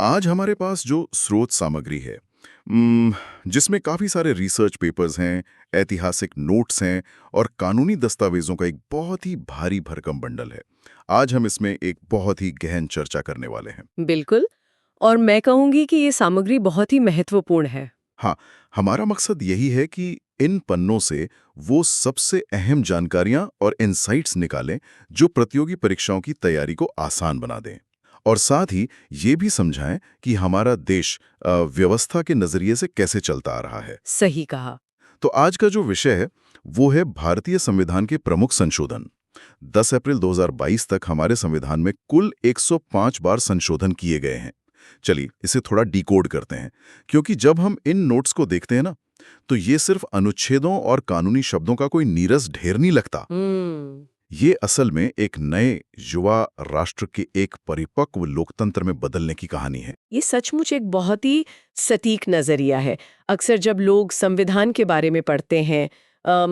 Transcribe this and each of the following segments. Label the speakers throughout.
Speaker 1: आज हमारे पास जो स्रोत सामग्री है, जिसमें काफ़ी सारे रिसर्च पेपर्स हैं, ऐतिहासिक नोट्स हैं और कानूनी दस्तावेज़ों का एक बहुत ही भारी भरकम बंडल है। आज हम इसमें एक बहुत ही गहन चर्चा करने वाले हैं।
Speaker 2: बिल्कुल। और मैं कहूंगी कि ये सामग्री बहुत ही महत्वपूर्ण है।
Speaker 1: हाँ, हमारा मकसद यही है कि इन पन्नों से वो सबसे अहम जानकारियां और इनसाइट्स निकालें जो प्रतियोगी परीक्षाओं की तैयारी को आसान बना दें। और साथ ही ये भी समझाएं कि हमारा देश व्यवस्था के नजरिए से कैसे चलता आ रहा है।
Speaker 2: सही कहा।
Speaker 1: तो आज का जो विषय है वो है भारतीय संविधान के प्रमुख संशोधन। 10 अप्रैल 2022 तक हमारे संविधान में कुल 105 बार संशोधन किए गए हैं। चलिए इसे थोड़ा डिकोड करते हैं, क्योंकि जब हम इन नोट्स को देखते हैं ना, तो ये सिर्फ अनुच्छेदों और कानूनी शब्दों का कोई नीरस ढेर नहीं लगता।
Speaker 2: हम्म।
Speaker 1: ये असल में एक नए युवा राष्ट्र के एक परिपक्व लोकतंत्र में बदलने की कहानी है।
Speaker 2: ये सचमुच एक बहुत ही सटीक नजरिया है। अक्सर जब लोग संविधान के बारे में पढ़ते हैं,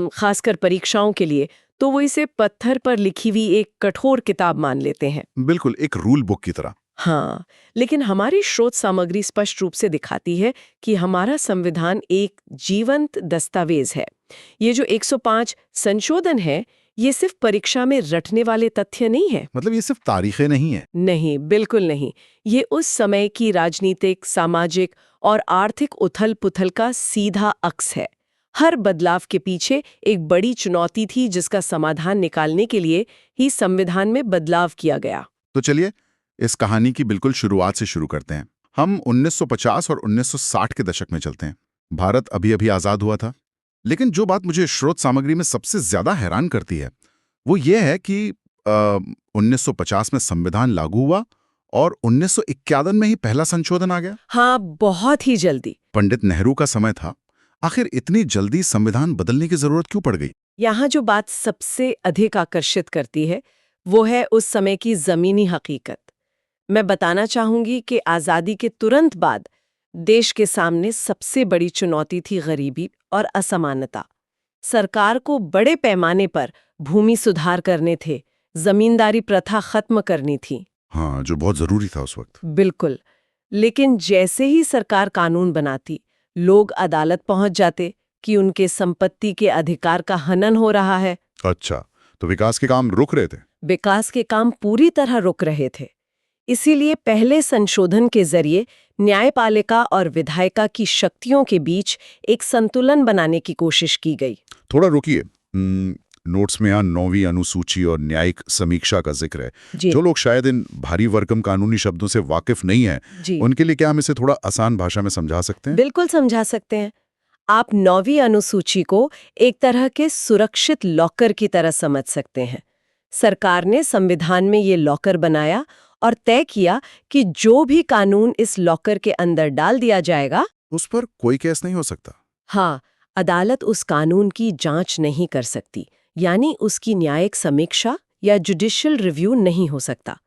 Speaker 2: खासकर परीक्षाओं के लिए, तो वो इसे पत्थर पर लिखी हुई एक कठोर किताब मान लेते हैं।
Speaker 1: बिल्कुल, एक रूल बुक की तरह।
Speaker 2: हाँ, लेकिन हमारी स्रोत सामग्री स्पष्ट रूप से दिखाती है कि हमारा संविधान एक जीवंत दस्तावेज है। ये जो 105 संशोधन है, ये सिर्फ परीक्षा में रटने वाले तथ्य नहीं है।
Speaker 1: मतलब ये सिर्फ तारीखें नहीं है।
Speaker 2: नहीं, बिल्कुल नहीं। ये उस समय की राजनीतिक, सामाजिक और आर्थिक उथल-पुथल का सीधा अक्स है। हर बदलाव के पीछे एक बड़ी चुनौती थी, जिसका समाधान निकालने के लिए ही संविधान में बदलाव किया गया।
Speaker 1: तो चलिए इस कहानी की बिल्कुल शुरुआत से शुरू करते हैं। हम 1950 और 1960 के दशक में चलते हैं। भारत अभी अभी आजाद हुआ था। लेकिन जो बात मुझे स्रोत सामग्री में सबसे ज्यादा हैरान करती है वो ये है कि 1950 में संविधान लागू हुआ और 1951 में ही पहला संशोधन आ गया।
Speaker 2: हाँ, बहुत ही जल्दी।
Speaker 1: पंडित नेहरू का समय था। आखिर इतनी जल्दी संविधान बदलने की जरूरत क्यों पड़ गई?
Speaker 2: यहाँ जो बात सबसे अधिक आकर्षित करती है, वो है उस समय की जमीनी हकीकत। मैं बताना चाहूंगी कि आज़ादी के तुरंत बाद देश के सामने सबसे बड़ी चुनौती थी गरीबी और असमानता। सरकार को बड़े पैमाने पर भूमि सुधार करने थे, जमींदारी प्रथा खत्म करनी थी।
Speaker 1: हाँ, जो बहुत जरूरी था उस वक्त।
Speaker 2: बिल्कुल। लेकिन जैसे ही सरकार कानून बनाती, लोग अदालत पहुंच जाते कि उनके संपत्ति के अधिकार का हनन हो रहा है।
Speaker 1: अच्छा, तो विकास के काम रुक रहे थे।
Speaker 2: विकास के काम पूरी तरह रुक रहे थे। इसीलिए पहले संशोधन के जरिए न्यायपालिका और विधायिका की शक्तियों के बीच एक संतुलन बनाने की कोशिश की गई।
Speaker 1: थोड़ा रुकिए। नोट्स में यहाँ 9वीं अनुसूची और न्यायिक समीक्षा का जिक्र है। जो लोग शायद इन भारी भरकम कानूनी शब्दों से वाकिफ नहीं हैं, उनके लिए क्या हम इसे थोड़ा आसान भाषा में समझा सकते हैं?
Speaker 2: बिल्कुल समझा सकते हैं। आप 9वीं अनुसूची को एक तरह के सुरक्षित लॉकर की तरह समझ सकते हैं। सरकार ने संविधान में ये लॉकर बनाया और तय किया कि जो भी कानून इस लॉकर के अंदर डाल दिया जाएगा,
Speaker 1: उस पर कोई केस नहीं हो सकता।
Speaker 2: हाँ, अदालत उस कानून की जांच नहीं कर सकती, यानी उसकी न्यायिक समीक्षा या जुडिशियल रिव्यू नहीं हो सकता।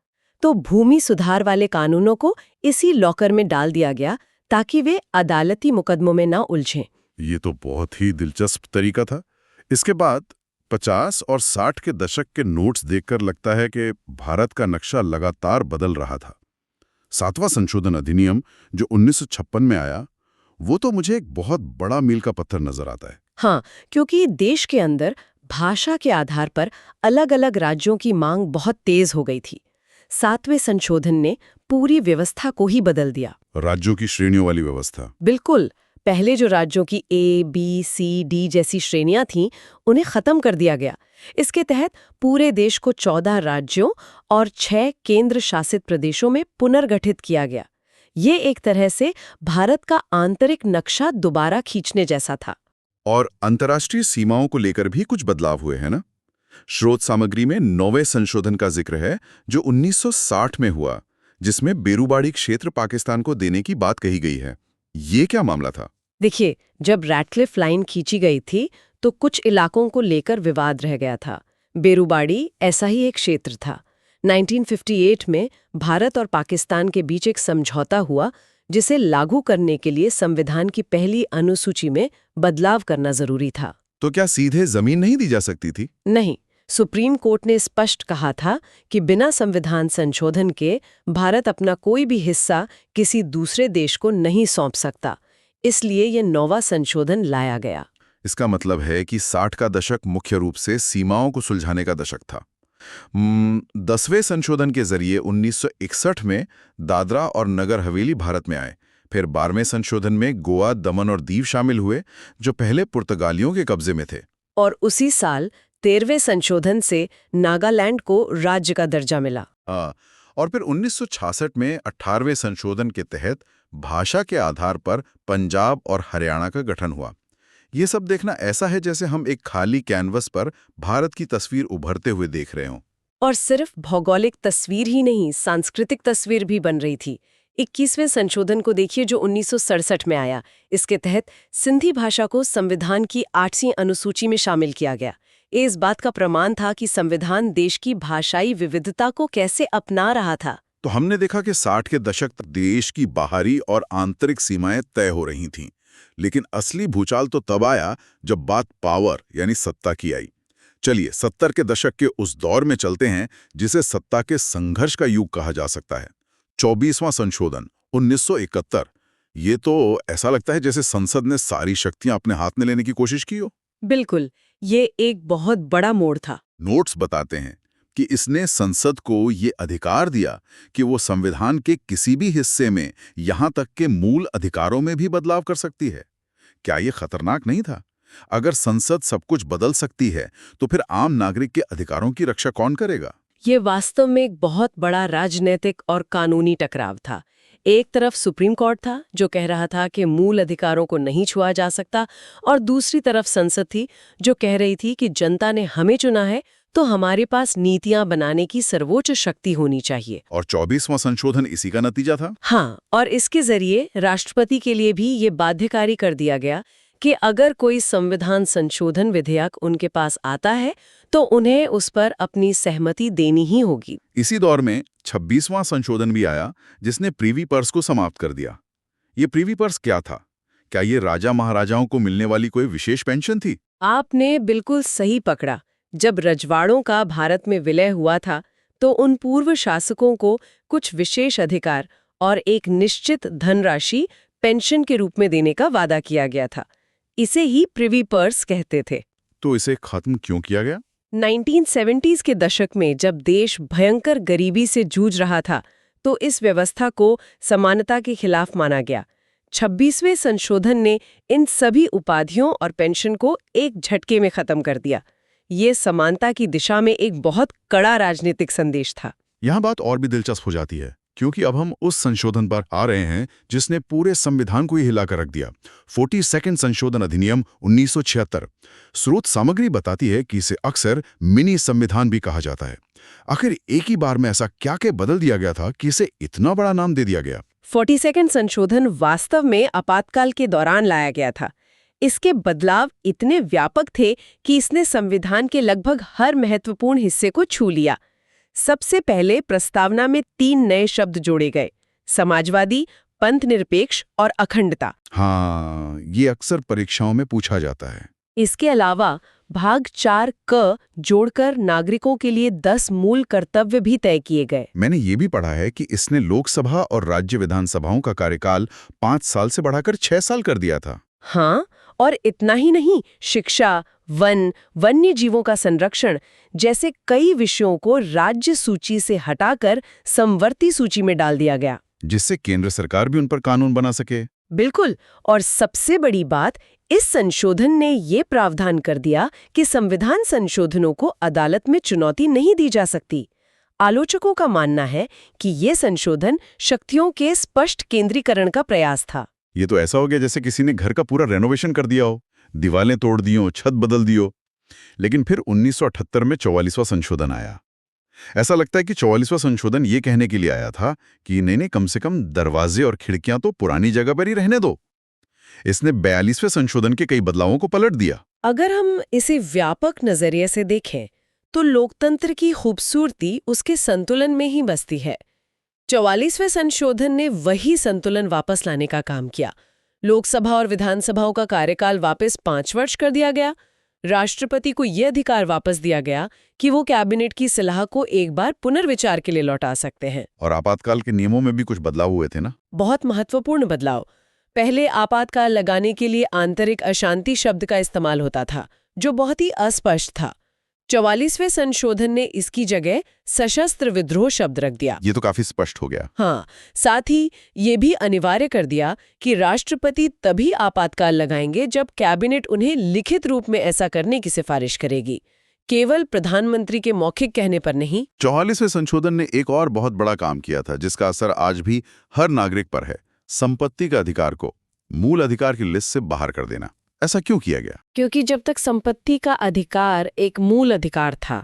Speaker 2: तो भूमि सुधार वाले कानूनों को इसी लॉकर में डाल दिया गया ताकि वे अदालती मुकदमों में ना उलझें।
Speaker 1: ये तो बहुत ही दिलचस्प तरीका था। इसके बाद 50 और 60 के दशक के नोट्स देखकर लगता है कि भारत का नक्शा लगातार बदल रहा था। 7वां संशोधन अधिनियम जो 1956 में आया, वो तो मुझे एक बहुत बड़ा मील का पत्थर नजर आता है।
Speaker 2: हाँ, क्योंकि देश के अंदर भाषा के आधार पर अलग-अलग राज्यों की मांग बहुत तेज हो गई थी। 7वें संशोधन ने पूरी व्यवस्था को ही बदल दिया।
Speaker 1: राज्यों की श्रेणियों वाली व्यवस्था।
Speaker 2: बिल्कुल। पहले जो राज्यों की ए, बी, सी, डी जैसी श्रेणियां थीं, उन्हें खत्म कर दिया गया। इसके तहत पूरे देश को 14 राज्यों और 6 केंद्र शासित प्रदेशों में पुनर्गठित किया गया। ये एक तरह से भारत का आंतरिक नक्शा दोबारा खींचने जैसा था।
Speaker 1: और अंतर्राष्ट्रीय सीमाओं को लेकर भी कुछ बदलाव हुए हैं ना? स्रोत सामग्री में 9वें संशोधन का जिक्र है जो 1960 में हुआ, जिसमें बेरूबाड़ी क्षेत्र पाकिस्तान को देने की बात कही गई है। ये क्या मामला था?
Speaker 2: देखिए, जब रैटक्लिफ लाइन खींची गई थी, तो कुछ इलाकों को लेकर विवाद रह गया था। बेरूबाड़ी ऐसा ही एक क्षेत्र था। 1958 में भारत और पाकिस्तान के बीच एक समझौता हुआ, जिसे लागू करने के लिए संविधान की पहली अनुसूची में बदलाव करना जरूरी था।
Speaker 1: तो क्या सीधे जमीन नहीं दी जा सकती थी?
Speaker 2: नहीं, सुप्रीम कोर्ट ने स्पष्ट कहा था कि बिना संविधान संशोधन के भारत अपना कोई भी हिस्सा किसी दूसरे देश को नहीं सौंप सकता। इसलिए ये 9वां संशोधन लाया गया।
Speaker 1: इसका मतलब है कि 60 का दशक मुख्य रूप से सीमाओं को सुलझाने का दशक था। 10वें संशोधन के जरिए 1961 में दादरा और नगर हवेली भारत में आए। फिर 12वें संशोधन में गोवा, दमन और दीव शामिल हुए, जो पहले पुर्तगालियों के कब्जे में थे।
Speaker 2: और उसी साल 13वें संशोधन से नागालैंड को राज्य का दर्जा मिला।
Speaker 1: और फिर 1966 में 18वें संशोधन के तहत भाषा के आधार पर पंजाब और हरियाणा का गठन हुआ। ये सब देखना ऐसा है जैसे हम एक खाली कैनवस पर भारत की तस्वीर उभरते हुए देख रहे हों।
Speaker 2: और सिर्फ भौगोलिक तस्वीर ही नहीं, सांस्कृतिक तस्वीर भी बन रही थी। 21वें संशोधन को देखिए, जो 1967 में आया। इसके तहत सिंधी भाषा को संविधान की 8वीं अनुसूची में शामिल किया गया। ये इस बात का प्रमाण था कि संविधान देश की भाषाई विविधता को कैसे अपना रहा था।
Speaker 1: तो हमने देखा कि 60 के दशक तक देश की बाहरी और आंतरिक सीमाएं तय हो रही थीं। लेकिन असली भूचाल तो तब आया जब बात पावर यानी सत्ता की आई। चलिए 70 के दशक के उस दौर में चलते हैं जिसे सत्ता के संघर्ष का युग कहा जा सकता है। 24वां संशोधन 1971। ये तो ऐसा लगता है जैसे संसद ने सारी शक्तियां अपने हाथ में लेने की कोशिश की हो।
Speaker 2: बिल्कुल, ये एक बहुत बड़ा मोड़ था।
Speaker 1: नोट्स बताते हैं कि इसने संसद को ये अधिकार दिया कि वो संविधान के किसी भी हिस्से में, यहां तक के मूल अधिकारों में भी बदलाव कर सकती है। क्या ये खतरनाक नहीं था? अगर संसद सब कुछ बदल सकती है, तो फिर आम नागरिक के अधिकारों की रक्षा कौन करेगा?
Speaker 2: ये वास्तव में एक बहुत बड़ा राजनीतिक और कानूनी टकराव था। एक तरफ सुप्रीम कोर्ट था, जो कह रहा था कि मूल अधिकारों को नहीं छुआ जा सकता, और दूसरी तरफ संसद थी, जो कह रही थी कि जनता ने हमें चुना है, तो हमारे पास नीतियां बनाने की सर्वोच्च शक्ति होनी चाहिए।
Speaker 1: और 24वां संशोधन इसी का नतीजा था।
Speaker 2: हाँ, और इसके जरिए राष्ट्रपति के लिए भी ये बाध्यकारी कर दिया गया कि अगर कोई संविधान संशोधन विधेयक उनके पास आता है, तो उन्हें उस पर अपनी सहमति देनी ही होगी।
Speaker 1: इसी दौर में 26वां संशोधन भी आया, जिसने प्रीवी पर्स को समाप्त कर दिया। ये प्रीवी पर्स क्या था? क्या ये राजा महाराजाओं को मिलने वाली कोई विशेष पेंशन थी?
Speaker 2: आपने बिल्कुल सही पकड़ा। जब रजवाड़ों का भारत में विलय हुआ था, तो उन पूर्व शासकों को कुछ विशेष अधिकार और एक निश्चित धनराशि पेंशन के रूप में देने का वादा किया गया था। इसे ही प्रिवी पर्स कहते थे।
Speaker 1: तो इसे खत्म क्यों किया गया?
Speaker 2: 1970s के दशक में जब देश भयंकर गरीबी से जूझ रहा था, तो इस व्यवस्था को समानता के खिलाफ माना गया। 26वें संशोधन ने इन सभी उपाधियों और पेंशन को एक झटके में खत्म कर दिया। ये समानता की दिशा में एक बहुत कड़ा राजनीतिक संदेश था।
Speaker 1: यहाँ बात और भी दिलचस्प हो जाती है, क्योंकि अब हम उस संशोधन पर आ रहे हैं जिसने पूरे संविधान को ही हिलाकर रख दिया। 42वां संशोधन अधिनियम 1976। स्रोत सामग्री बताती है कि इसे अक्सर मिनी संविधान भी कहा जाता है। आखिर एक ही बार में ऐसा क्या के बदल दिया गया था कि इसे इतना बड़ा नाम दे दिया गया?
Speaker 2: 42वां संशोधन वास्तव में आपातकाल के दौरान लाया गया था। इसके बदलाव इतने व्यापक थे कि इसने संविधान के लगभग हर महत्वपूर्ण हिस्से को छू लिया। सबसे पहले प्रस्तावना में 3 नए शब्द जोड़े गए: समाजवादी, पंथ निरपेक्ष और अखंडता।
Speaker 1: हाँ, ये अक्सर परीक्षाओं में पूछा जाता है।
Speaker 2: इसके अलावा भाग 4 क जोड़कर नागरिकों के लिए 10 मूल कर्तव्य भी तय किए गए।
Speaker 1: मैंने ये भी पढ़ा है कि इसने लोकसभा और राज्य विधानसभाओं का कार्यकाल 5 साल से बढ़ाकर 6 साल कर दिया था।
Speaker 2: हाँ, और इतना ही नहीं, शिक्षा, वन्य जीवों का संरक्षण जैसे कई विषयों को राज्य सूची से हटाकर समवर्ती सूची में डाल दिया गया,
Speaker 1: जिससे केंद्र सरकार भी उन पर कानून बना सके।
Speaker 2: बिल्कुल। और सबसे बड़ी बात, इस संशोधन ने ये प्रावधान कर दिया कि संविधान संशोधनों को अदालत में चुनौती नहीं दी जा सकती। आलोचकों का मानना है कि ये संशोधन शक्तियों के स्पष्ट केंद्रीकरण का प्रयास था।
Speaker 1: ये तो ऐसा हो गया जैसे किसी ने घर का पूरा रेनोवेशन कर दिया हो, दीवारें तोड़ दी हो, छत बदल दी हो। लेकिन फिर 1978 में 44वां संशोधन आया। ऐसा लगता है कि 44वां संशोधन ये कहने के लिए आया था कि नहीं, कम से कम दरवाजे और खिड़कियां तो पुरानी जगह पर ही रहने दो। इसने 42वें संशोधन के कई बदलावों को पलट दिया।
Speaker 2: अगर हम इसे व्यापक नजरिए से देखें, तो लोकतंत्र की खूबसूरती उसके संतुलन में ही बसती है। 44वें संशोधन ने वही संतुलन वापस लाने का काम किया। लोकसभा और विधानसभाओं का कार्यकाल वापस 5 वर्ष कर दिया गया। राष्ट्रपति को यह अधिकार वापस दिया गया कि वो कैबिनेट की सलाह को एक बार पुनर्विचार के लिए लौटा सकते हैं।
Speaker 1: और आपातकाल के नियमों में भी कुछ बदलाव हुए थे ना?
Speaker 2: बहुत महत्वपूर्ण बदलाव। पहले आपातकाल लगाने के लिए आंतरिक अशांति शब्द का इस्तेमाल होता था, जो बहुत ही अस्पष्ट था। 44वें संशोधन ने इसकी जगह सशस्त्र विद्रोह शब्द रख दिया।
Speaker 1: ये तो काफी स्पष्ट हो गया।
Speaker 2: हाँ, साथ ही ये भी अनिवार्य कर दिया कि राष्ट्रपति तभी आपातकाल लगाएंगे जब कैबिनेट उन्हें लिखित रूप में ऐसा करने की सिफारिश करेगी, केवल प्रधानमंत्री के मौखिक कहने पर नहीं।
Speaker 1: 44वें संशोधन ने एक और बहुत बड़ा काम किया था जिसका असर आज भी हर नागरिक पर है। संपत्ति का अधिकार को मूल अधिकार की लिस्ट से बाहर कर देना। ऐसा क्यों किया गया?
Speaker 2: क्योंकि जब तक संपत्ति का अधिकार एक मूल अधिकार था,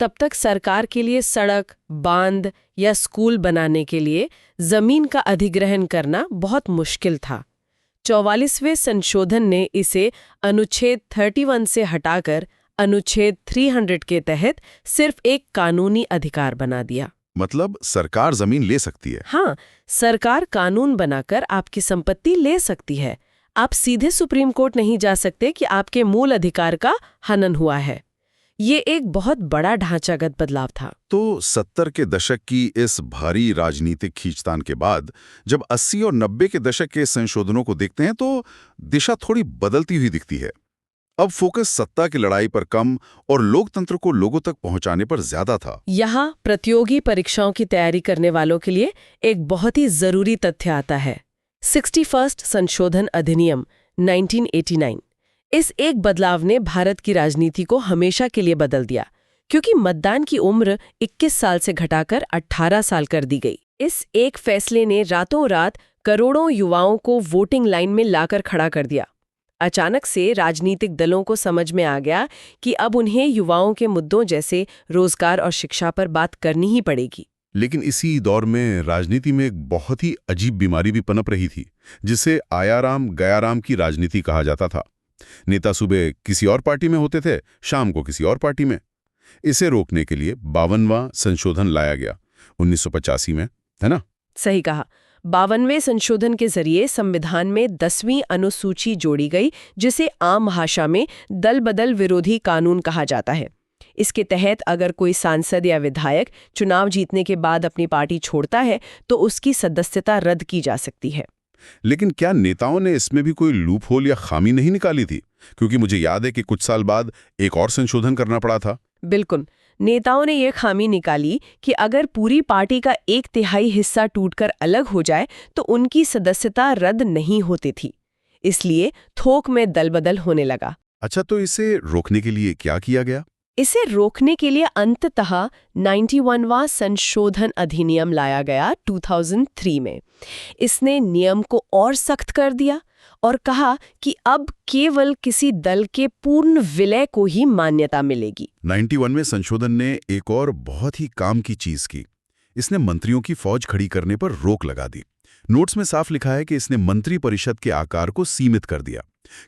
Speaker 2: तब तक सरकार के लिए सड़क, बांध या स्कूल बनाने के लिए जमीन का अधिग्रहण करना बहुत मुश्किल था। 44वें संशोधन ने इसे अनुच्छेद 31 से हटाकर अनुच्छेद 300 के तहत सिर्फ एक कानूनी अधिकार बना दिया।
Speaker 1: मतलब सरकार जमीन ले सकती है?
Speaker 2: हाँ, सरकार कानून बनाकर आपकी संपत्ति ले सकती है। आप सीधे सुप्रीम कोर्ट नहीं जा सकते कि आपके मूल अधिकार का हनन हुआ है। ये एक बहुत बड़ा ढांचागत बदलाव था।
Speaker 1: तो 70 के दशक की इस भारी राजनीतिक खींचतान के बाद जब 80 और 90 के दशक के संशोधनों को देखते हैं तो दिशा थोड़ी बदलती हुई दिखती है। अब फोकस सत्ता की लड़ाई पर कम और लोकतंत्र को लोगों तक पहुंचाने पर ज्यादा था।
Speaker 2: यहाँ प्रतियोगी परीक्षाओं की तैयारी करने वालों के लिए एक बहुत ही जरूरी तथ्य आता है। 61st संशोधन अधिनियम 1989। इस एक बदलाव ने भारत की राजनीति को हमेशा के लिए बदल दिया, क्योंकि मतदान की उम्र 21 साल से घटाकर 18 साल कर दी गई। इस एक फैसले ने रातों रात करोड़ों युवाओं को वोटिंग लाइन में लाकर खड़ा कर दिया। अचानक से राजनीतिक दलों को समझ में आ गया कि अब उन्हें युवाओं के मुद्दों जैसे रोजगार और शिक्षा पर बात करनी ही पड़ेगी।
Speaker 1: लेकिन इसी दौर में राजनीति में एक बहुत ही अजीब बीमारी भी पनप रही थी, जिसे आयाराम गयाराम की राजनीति कहा जाता था। नेता सुबह किसी और पार्टी में होते थे, शाम को किसी और पार्टी में। इसे रोकने के लिए 52वां संशोधन लाया गया 1985 में, है ना?
Speaker 2: सही कहा। 52वें संशोधन के जरिए संविधान में 10वीं अनुसूची जोड़ी गई, जिसे आम भाषा में दल बदल विरोधी कानून कहा जाता है। इसके तहत अगर कोई सांसद या विधायक चुनाव जीतने के बाद अपनी पार्टी छोड़ता है तो उसकी सदस्यता रद्द की जा सकती है।
Speaker 1: लेकिन क्या नेताओं ने इसमें भी कोई लूप होल या खामी नहीं निकाली थी? क्योंकि मुझे याद है कि कुछ साल बाद एक और संशोधन करना पड़ा था।
Speaker 2: बिल्कुल, नेताओं ने यह खामी निकाली कि अगर पूरी पार्टी का 1/3 हिस्सा टूटकर अलग हो जाए तो उनकी सदस्यता रद्द नहीं होती थी। इसलिए थोक में दलबदल होने लगा।
Speaker 1: अच्छा, तो इसे रोकने के लिए क्या किया गया?
Speaker 2: इसे रोकने के लिए अंततः 91वां संशोधन अधिनियम लाया गया 2003 में। इसने नियम को और सख्त कर दिया और कहा कि अब केवल किसी दल के पूर्ण विलय को ही मान्यता मिलेगी।
Speaker 1: 91वें संशोधन ने एक और बहुत ही काम की चीज की। इसने मंत्रियों की फौज खड़ी करने पर रोक लगा दी। नोट्स में साफ लिखा है कि इसने मंत्री परिषद के आकार को सीमित कर दिया।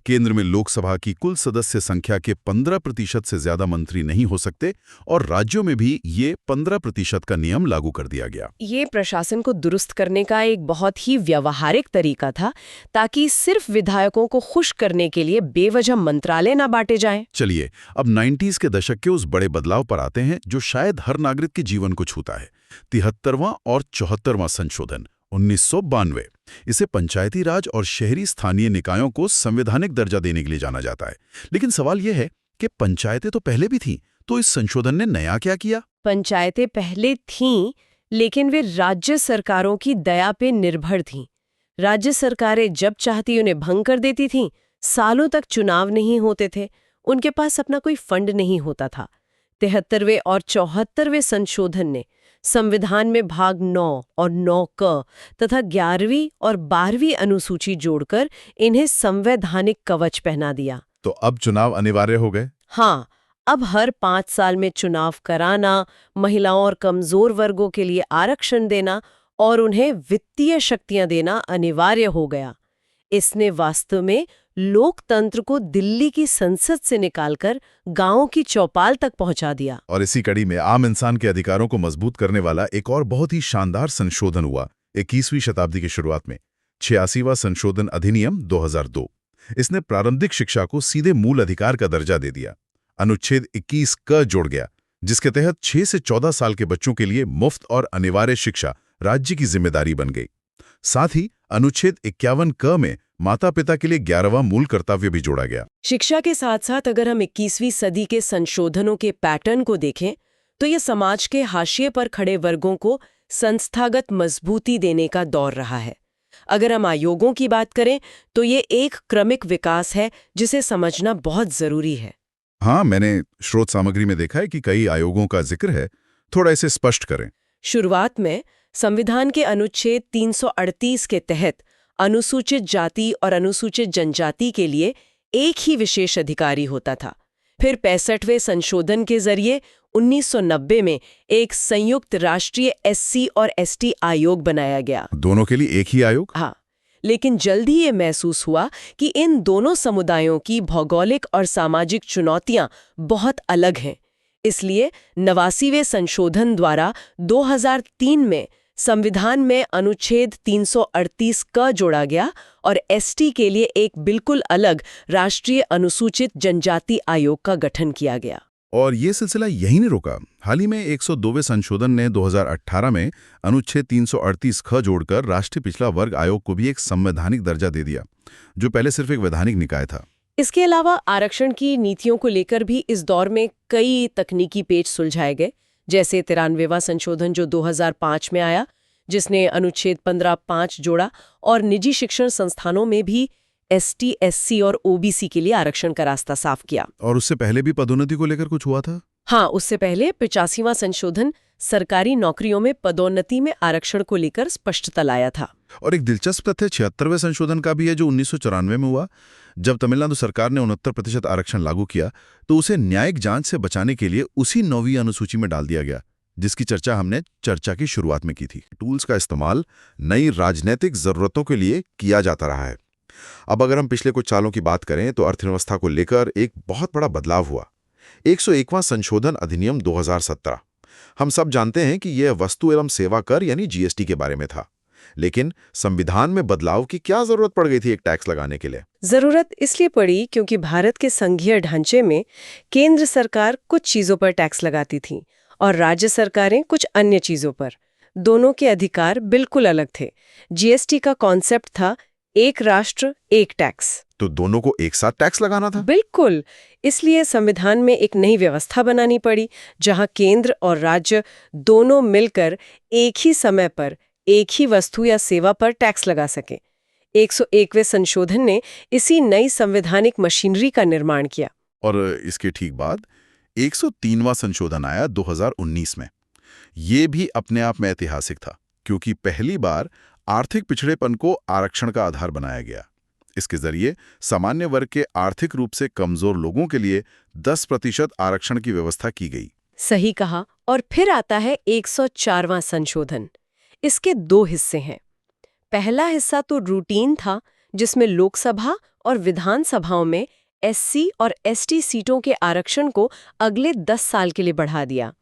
Speaker 1: केंद्र में लोकसभा की कुल सदस्य संख्या के 15% से ज्यादा मंत्री नहीं हो सकते और राज्यों में भी ये 15% का नियम लागू कर दिया गया।
Speaker 2: ये प्रशासन को दुरुस्त करने का एक बहुत ही व्यावहारिक तरीका था, ताकि सिर्फ विधायकों को खुश करने के लिए बेवजह मंत्रालय ना बांटे जाएं।
Speaker 1: चलिए अब 90s के दशक के उस बड़े बदलाव पर आते हैं जो शायद हर नागरिक के जीवन को छूता है। 73वां और 74वां संशोधन 1992। इसे पंचायती राज और शहरी स्थानीय निकायों को संवैधानिक दर्जा देने के लिए जाना जाता है। लेकिन सवाल यह है कि पंचायतें तो पहले भी थीं, तो इस संशोधन ने नया क्या किया?
Speaker 2: पंचायतें पहले थीं, लेकिन वे राज्य सरकारों की दया पे निर्भर थीं। राज्य सरकारें जब चाहती उन्हें भंग कर देती थीं। सालों तक चुनाव नहीं होते थे, उनके पास अपना कोई फंड नहीं होता था। 73वें और 74वें संशोधन ने संविधान में भाग 9 और 9क तथा 11वीं और 12वीं अनुसूची जोड़कर इन्हें संवैधानिक कवच पहना दिया।
Speaker 1: तो अब चुनाव अनिवार्य हो गए?
Speaker 2: हाँ, अब हर 5 साल में चुनाव कराना, महिलाओं और कमजोर वर्गों के लिए आरक्षण देना और उन्हें वित्तीय शक्तियां देना अनिवार्य हो गया। इसने वास्तव में लोकतंत्र को दिल्ली की संसद से निकालकर गांवों की चौपाल तक पहुंचा दिया।
Speaker 1: और इसी कड़ी में आम इंसान के अधिकारों को मजबूत करने वाला एक और बहुत ही शानदार संशोधन हुआ 21वीं शताब्दी की शुरुआत में, 86वां संशोधन अधिनियम 2002। इसने प्रारंभिक शिक्षा को सीधे मूल अधिकार का दर्जा दे दिया। अनुच्छेद 21 क जोड़ गया, जिसके तहत 6 से 14 साल के बच्चों के लिए मुफ्त और अनिवार्य शिक्षा राज्य की जिम्मेदारी बन गई। साथ ही अनुच्छेद 51 क में माता पिता के लिए 11वां मूल कर्तव्य भी जोड़ा गया।
Speaker 2: शिक्षा के साथ साथ अगर हम 21वीं सदी के संशोधनों के पैटर्न को देखें तो ये समाज के हाशिए पर खड़े वर्गों को संस्थागत मजबूती देने का दौर रहा है। अगर हम आयोगों की बात करें तो ये एक क्रमिक विकास है जिसे समझना बहुत जरूरी है।
Speaker 1: हाँ, मैंने स्रोत सामग्री में देखा है कि कई आयोगों का जिक्र है। थोड़ा इसे स्पष्ट करें।
Speaker 2: शुरुआत में संविधान के अनुच्छेद 338 के तहत अनुसूचित जाति और अनुसूचित जनजाति के लिए एक ही विशेष अधिकारी होता था। फिर 65वें संशोधन के जरिए 1990 में एक संयुक्त राष्ट्रीय एससी और एसटी आयोग बनाया गया।
Speaker 1: दोनों के लिए एक ही आयोग?
Speaker 2: हाँ, लेकिन जल्द ही ये महसूस हुआ कि इन दोनों समुदायों की भौगोलिक और सामाजिक चुनौतियां बहुत अलग हैं। इसलिए 89वें संशोधन द्वारा 2003 में संविधान में अनुच्छेद 338 क जोड़ा गया और एसटी के लिए एक बिल्कुल अलग राष्ट्रीय अनुसूचित जनजाति आयोग का गठन किया गया।
Speaker 1: और ये सिलसिला यहीं नहीं रुका। हाल ही में 102वें संशोधन ने 2018 में अनुच्छेद 338 ख जोड़कर राष्ट्रीय पिछड़ा वर्ग आयोग को भी एक संवैधानिक दर्जा दे दिया, जो पहले सिर्फ एक वैधानिक निकाय था।
Speaker 2: इसके अलावा आरक्षण की नीतियों को लेकर भी इस दौर में कई तकनीकी पेच सुलझाए गए, जैसे 93वां संशोधन जो 2005 में आया, जिसने अनुच्छेद 15(5) जोड़ा और निजी शिक्षण संस्थानों में भी एसटी, एससी और ओबीसी के लिए आरक्षण का रास्ता साफ किया।
Speaker 1: और उससे पहले भी पदोन्नति को लेकर कुछ हुआ था?
Speaker 2: हाँ, उससे पहले 85वां संशोधन सरकारी नौकरियों में पदोन्नति में आरक्षण को लेकर स्पष्टता लाया था।
Speaker 1: और एक दिलचस्प तथ्य 76वें संशोधन का भी है, जो 1994 में हुआ। जब तमिलनाडु सरकार ने 69% आरक्षण लागू किया तो उसे न्यायिक जांच से बचाने के लिए उसी 9वीं अनुसूची में डाल दिया गया, जिसकी चर्चा हमने चर्चा की शुरुआत में की थी। टूल्स का इस्तेमाल नई राजनीतिक जरूरतों के लिए किया जाता रहा है। अब अगर हम पिछले कुछ सालों की बात करें तो अर्थव्यवस्था को लेकर एक बहुत बड़ा बदलाव हुआ। 101वां संशोधन अधिनियम 2017। हम सब जानते हैं कि यह वस्तु एवं सेवा कर यानी जीएसटी के बारे में था, लेकिन संविधान में बदलाव की क्या जरूरत पड़ गई थी एक टैक्स लगाने के लिए?
Speaker 2: जरूरत इसलिए पड़ी क्योंकि भारत के संघीय ढांचे में केंद्र सरकार कुछ चीजों पर टैक्स लगाती थी और राज्य सरकारें कुछ अन्य चीजों पर। दोनों के अधिकार बिल्कुल अलग थे। जीएसटी का कॉन्सेप्ट था एक राष्ट्र एक टैक्स।
Speaker 1: तो दोनों को एक साथ टैक्स लगाना था?
Speaker 2: बिल्कुल। इसलिए संविधान में एक नई व्यवस्था बनानी पड़ी जहां केंद्र और राज्य दोनों मिलकर एक ही समय पर एक ही वस्तु या सेवा पर टैक्स लगा सके। 101वें संशोधन ने इसी नई संवैधानिक मशीनरी का निर्माण किया।
Speaker 1: और इसके ठीक बाद 103वां संशोधन आया 2019 में। ये भी अपने आप में ऐतिहासिक था, क्योंकि पहली बार आर्थिक पिछड़ेपन को आरक्षण का आधार बनाया गया। इसके जरिए सामान्य वर्ग के आर्थिक रूप से कमजोर लोगों के लिए 10% आरक्षण की व्यवस्था की गई।
Speaker 2: सही कहा। और फिर आता है 104वां संशोधन। इसके 2 हिस्से हैं। पहला हिस्सा तो रूटीन था, जिसमें लोकसभा और विधानसभाओं में एससी और एसटी सीटों के आरक्षण को अगले 10 साल के लिए बढ़ा दिया।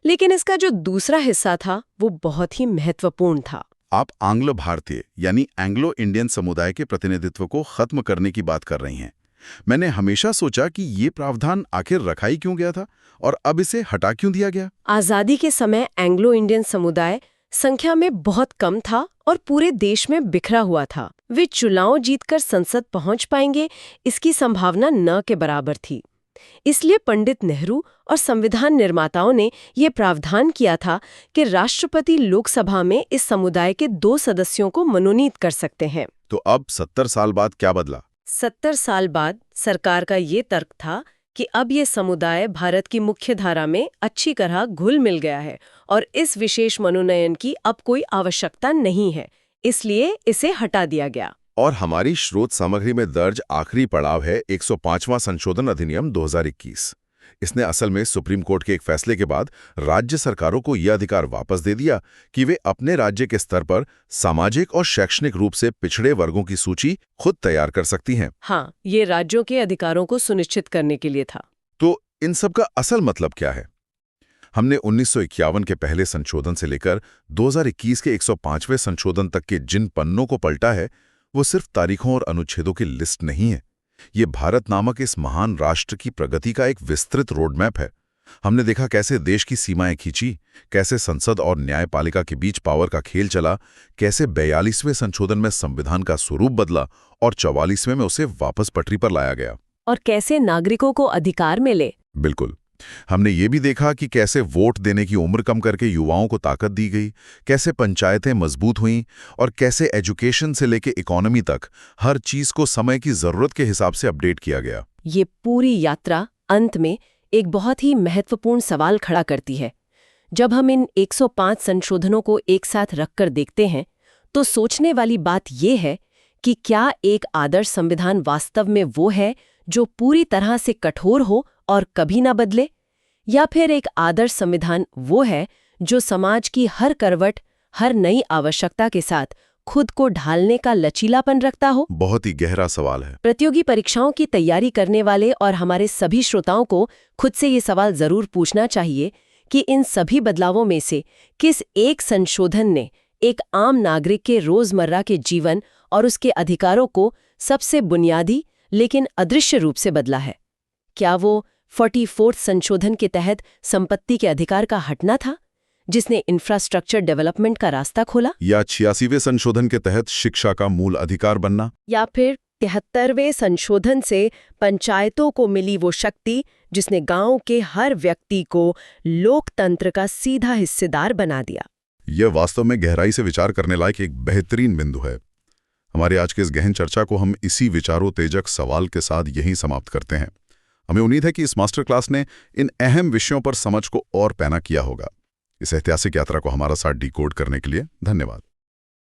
Speaker 2: लेकिन इसका जो दूसरा हिस्सा था वो बहुत ही महत्वपूर्ण था।
Speaker 1: आप आंग्लो भारतीय यानी एंग्लो इंडियन समुदाय के प्रतिनिधित्व को खत्म करने की बात कर रही हैं। मैंने हमेशा सोचा कि ये प्रावधान आखिर रखा ही क्यों गया था और अब इसे हटा क्यों दिया गया?
Speaker 2: आजादी के समय एंग्लो इंडियन समुदाय संख्या में बहुत कम था और पूरे देश में बिखरा हुआ था। वे चुनाव जीतकर संसद पहुंच पाएंगे इसकी संभावना न के बराबर थी। इसलिए पंडित नेहरू और संविधान निर्माताओं ने ये प्रावधान किया था कि राष्ट्रपति लोकसभा में इस समुदाय के 2 सदस्यों को मनोनीत कर सकते हैं।
Speaker 1: तो अब 70 साल बाद क्या बदला?
Speaker 2: 70 साल बाद सरकार का ये तर्क था कि अब ये समुदाय भारत की मुख्य धारा में अच्छी तरह घुल मिल गया है और इस विशेष मनोनयन की अब कोई आवश्यकता नहीं है, इसलिए इसे हटा दिया गया।
Speaker 1: और हमारी स्रोत सामग्री में दर्ज आखिरी पड़ाव है 105वां संशोधन अधिनियम 2021। इसने असल में सुप्रीम कोर्ट के एक फैसले के बाद राज्य सरकारों को यह अधिकार वापस दे दिया कि वे अपने राज्य के स्तर पर सामाजिक और शैक्षणिक रूप से पिछड़े वर्गों की सूची खुद तैयार कर सकती हैं।
Speaker 2: हाँ, ये राज्यों के अधिकारों को सुनिश्चित करने के लिए था।
Speaker 1: तो इन सब का असल मतलब क्या है? हमने 1951 के पहले संशोधन से लेकर 2021 के 105वें संशोधन तक के जिन पन्नों को पलटा है, वो सिर्फ तारीखों और अनुच्छेदों की लिस्ट नहीं है। ये भारत नामक इस महान राष्ट्र की प्रगति का एक विस्तृत रोडमैप है। हमने देखा कैसे देश की सीमाएं खींची, कैसे संसद और न्यायपालिका के बीच पावर का खेल चला, कैसे 42वें संशोधन में संविधान का स्वरूप बदला और 44वें में उसे वापस पटरी पर लाया गया।
Speaker 2: और कैसे नागरिकों को अधिकार मिले।
Speaker 1: बिल्कुल। हमने ये भी देखा कि कैसे वोट देने की उम्र कम करके युवाओं को ताकत दी गई, कैसे पंचायतें मजबूत हुईं और कैसे एजुकेशन से लेके इकोनॉमी तक हर चीज को समय की जरूरत के हिसाब से अपडेट किया गया।
Speaker 2: ये पूरी यात्रा अंत में एक बहुत ही महत्वपूर्ण सवाल खड़ा करती है। जब हम इन 105 संशोधनों को एक साथ रखकर देखते हैं तो सोचने वाली बात ये है कि क्या एक आदर्श संविधान वास्तव में वो है जो पूरी तरह से कठोर हो और कभी ना बदले, या फिर एक आदर्श संविधान वो है जो समाज की हर करवट, हर नई आवश्यकता के साथ खुद को ढालने का लचीलापन रखता हो?
Speaker 1: बहुत ही गहरा सवाल है।
Speaker 2: प्रतियोगी परीक्षाओं की तैयारी करने वाले और हमारे सभी श्रोताओं को खुद से ये सवाल जरूर पूछना चाहिए कि इन सभी बदलावों में से किस एक संशोधन ने एक आम नागरिक के रोजमर्रा के जीवन और उसके अधिकारों को सबसे बुनियादी लेकिन अदृश्य रूप से बदला है? क्या वो 44th संशोधन के तहत संपत्ति के अधिकार का हटना था, जिसने इंफ्रास्ट्रक्चर डेवलपमेंट का रास्ता खोला?
Speaker 1: या 86वें संशोधन के तहत शिक्षा का मूल अधिकार बनना?
Speaker 2: या फिर 73वें संशोधन से पंचायतों को मिली वो शक्ति जिसने गांव के हर व्यक्ति को लोकतंत्र का सीधा हिस्सेदार बना दिया?
Speaker 1: यह वास्तव में गहराई से विचार करने लायक एक बेहतरीन बिंदु है। हमारे आज के इस गहन चर्चा को हम इसी विचारोत्तेजक सवाल के साथ यहीं समाप्त करते हैं। हमें उम्मीद है कि इस मास्टर क्लास ने इन अहम विषयों पर समझ को और पैना किया होगा। इस ऐतिहासिक यात्रा को हमारा साथ डिकोड करने के लिए धन्यवाद।